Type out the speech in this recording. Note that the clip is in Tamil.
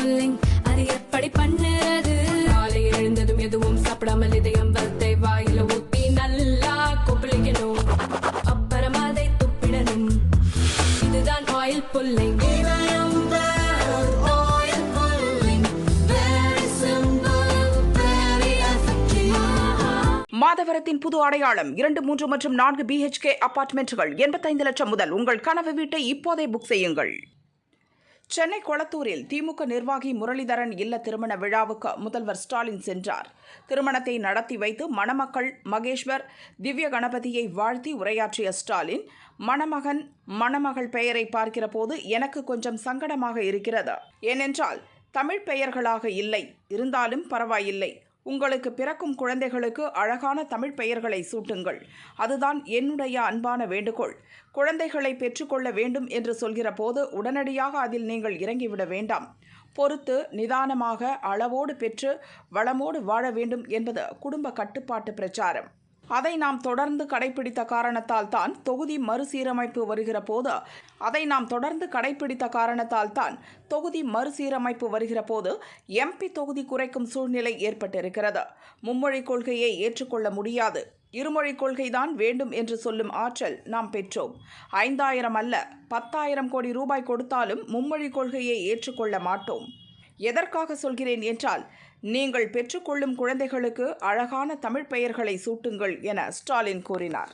புல்லிங் அது எப்படி பண்ணுறது? காலை எழுந்ததும் எதுவும் சாப்பிடாமல் இதயம் வளத்தை வாயில ஊத்தி நல்லா கொப்பளிக்கணும். அப்புறம் அதை துப்பிடணும். இதுதான் ஆயில் புல்லிங். மாதவரத்தின் புது அடையாளம் 2, 3 மற்றும் 4 BHK அபார்ட்மெண்ட்டுகள் 85 லட்சம் முதல். உங்கள் கனவு வீட்டை இப்போதே புக் செய்யுங்கள். சென்னை கொளத்தூரில் திமுக நிர்வாகி முரளிதரன் இல்ல திருமண விழாவுக்கு முதல்வர் ஸ்டாலின் சென்றார். திருமணத்தை நடத்தி வைத்து மணமக்கள் மகேஸ்வர் திவ்ய கணபதியை வாழ்த்தி உரையாற்றிய ஸ்டாலின், மணமகன் மணமகள் பெயரை பார்க்கிற போது எனக்கு கொஞ்சம் சங்கடமாக இருக்கிறது. ஏனென்றால் தமிழ் பெயர்களாக இல்லை, இருந்தாலும் பரவாயில்லை. உங்களுக்கு பிறக்கும் குழந்தைகளுக்கு அழகான தமிழ் பெயர்களை சூட்டுங்கள். அதுதான் என்னுடைய அன்பான வேண்டுகோள். குழந்தைகளை பெற்றுக்கொள்ள வேண்டும் என்று சொல்கிற போது உடனடியாக அதில் நீங்கள் இறங்கிவிட வேண்டாம். பொறுத்து நிதானமாக அளவோடு பெற்று வளமோடு வாழ வேண்டும் என்பது குடும்ப கட்டுப்பாட்டு பிரச்சாரம். அதை நாம் தொடர்ந்து கடைபிடித்த காரணத்தால் தான் தொகுதி மறுசீரமைப்பு வருகிற போது MP தொகுதி குறைக்கும் சூழ்நிலை ஏற்பட்டிருக்கிறது. மும்மொழி கொள்கையை ஏற்றுக்கொள்ள முடியாது. இருமொழி கொள்கைதான் வேண்டும் என்று சொல்லும் ஆற்றல் நாம் பெற்றோம். 5000 அல்ல 10,000 கோடி ரூபாய் கொடுத்தாலும் மும்மொழி கொள்கையை ஏற்றுக்கொள்ள மாட்டோம். எதற்காக சொல்கிறேன் என்றால், நீங்கள் பெற்றுக்கொள்ளும் குழந்தைகளுக்கு அழகான தமிழ் பெயர்களை சூட்டுங்கள் என ஸ்டாலின் கூறினார்.